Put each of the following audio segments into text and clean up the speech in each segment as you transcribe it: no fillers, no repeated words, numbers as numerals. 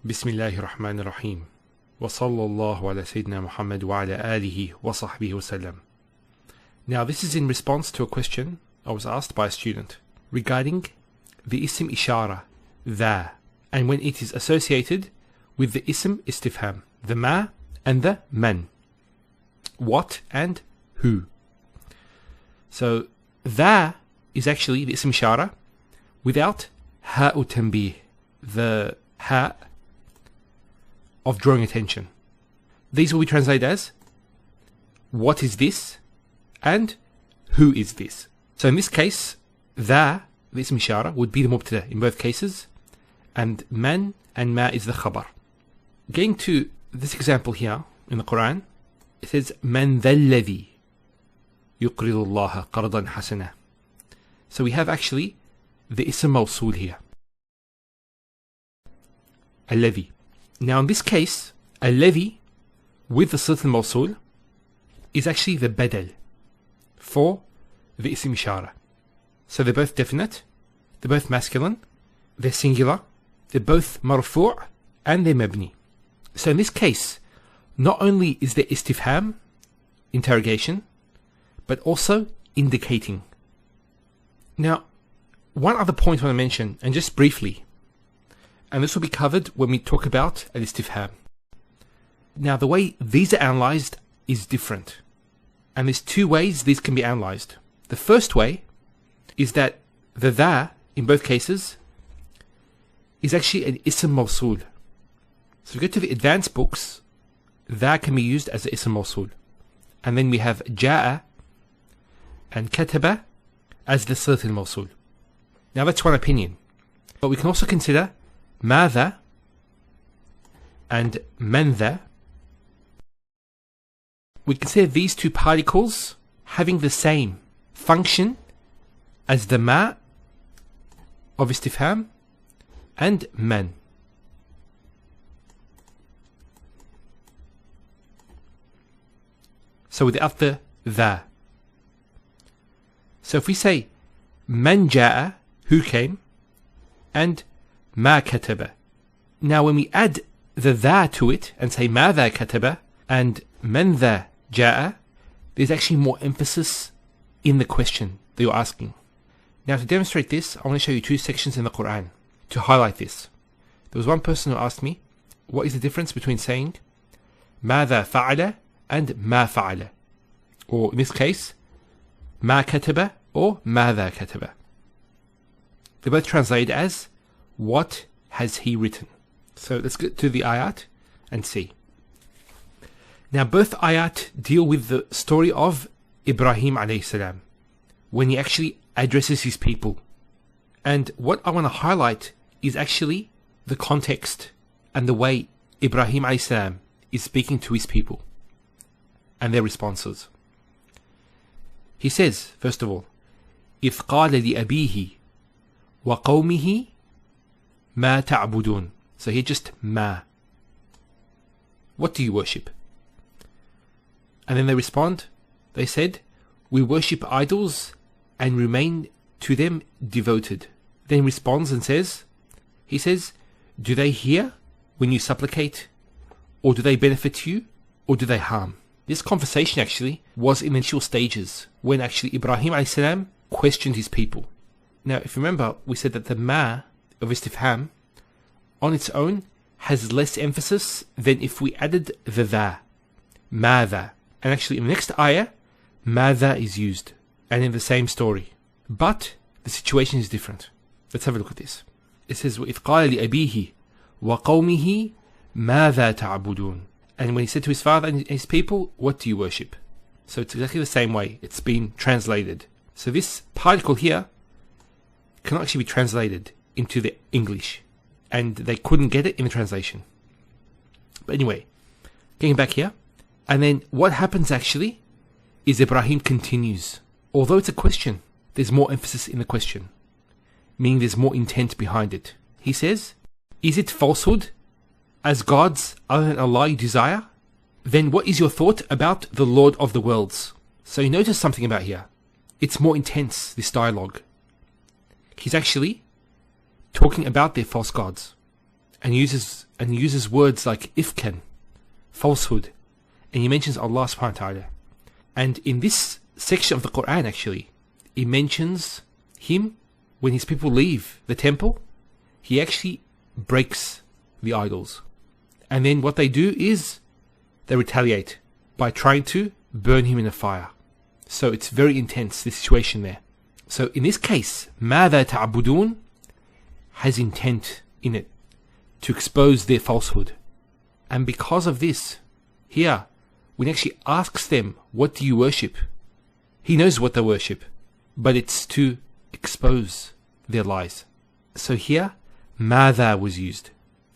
Bismillahir Rahmanir Rahim. Wa sallallahu ala Sayyidina Muhammad wa ala alihi wa sahbihi wa sallam. Now this is in response to a question I was asked by a student regarding the ism ishara, the, and when it is associated with the ism istifham, the ma and the man, what and who. So the is actually the ism ishara without ha'u tanbih, the ha of drawing attention. These will be translated as what is this and who is this. So in this case, the ism ishara would be the mubtada in both cases, and man and ma is the khabar. Getting to this example here in the Quran, it says man dhal ladhi yuqridu Allah qardan hasana. So we have actually the ism mawsul here, alladhi. Now in this case, alladhi with the silat al-mawsul is actually the badal for the ism ishara. So they're both definite, they're both masculine, they're singular, they're both marfu' and they're mabni. So in this case, not only is there istifham, interrogation, but also indicating. Now, one other point I want to mention, and just briefly, and this will be covered when we talk about al-istifham. Now the way these are analysed is different, and there's two ways these can be analysed. The first way is that the dha in both cases is actually an ism mawsul. So if we go to the advanced books, dha can be used as an ism mawsul, and then we have ja'a and kataba as the silat al-mawsul. Now that's one opinion, but we can also consider ماذا and من ذا. We consider these two particles having the same function as the ma of istifham and man. So without the dha. So if we say man ja'a, who came, and ma kataba. Now when we add the dha to it and say madha kataba and man dha ja'a, there's actually more emphasis in the question that you're asking. Now to demonstrate this, I want to show you two sections in the Quran to highlight this. There was one person who asked me, what is the difference between saying madha fa'ala and ma fa'ala? Or in this case, ma kataba or madha kataba. They're both translated as what has he written? So let's get to the ayat and see. Now both ayat deal with the story of Ibrahim alayhi salam, when he actually addresses his people. And what I want to highlight is actually the context and the way Ibrahim alayhi salam is speaking to his people and their responses. He says, first of all, إِذْ قَالَ لِأَبِيهِ وَقَوْمِهِ ما تعبدون. So here just ma. What do you worship? And then they respond, they said, we worship idols and remain to them devoted. Then he responds and says, he says, do they hear when you supplicate, or do they benefit you, or do they harm? This conversation actually was in the initial stages when actually Ibrahim a.s. questioned his people. Now if you remember, we said that the ma of istifham on its own has less emphasis than if we added the dha, madha. And actually in the next ayah, madha is used, and in the same story. But the situation is different. Let's have a look at this. It says, وَإِذْ قَالَ لِأَبِيهِ وَقَوْمِهِ مَاذَا تَعْبُدُونَ. And when he said to his father and his people, what do you worship? So it's exactly the same way it's been translated. So this particle here cannot actually be translated into the English, and they couldn't get it in the translation. But anyway, getting back here, and then what happens actually is Ibrahim continues. Although it's a question, there's more emphasis in the question, meaning there's more intent behind it. He says, is it falsehood as gods other than Allah you desire? Then what is your thought about the Lord of the worlds? So you notice something about here. It's more intense, this dialogue. He's actually talking about their false gods. and uses words like ifkan, falsehood, and he mentions Allah subhanahu wa ta'ala. And in this section of the Quran actually, he mentions him when his people leave the temple, he actually breaks the idols. And then what they do is they retaliate by trying to burn him in a fire. So it's very intense, this situation there. So in this case, ماذا تعبدون has intent in it to expose their falsehood. And because of this, here, when he actually asks them, what do you worship? He knows what they worship, but it's to expose their lies. So here, ماذا was used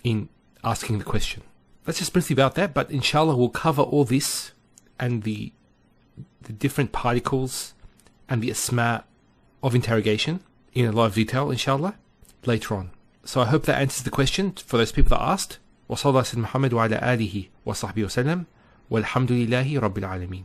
in asking the question. That's just briefly about that, but inshallah we'll cover all this and the different particles and the asma of interrogation in a lot of detail, inshallah, later on. So I hope that answers the question for those people that asked. وصلى الله على محمد وعلى آله وصحبه وسلم والحمد لله رب العالمين.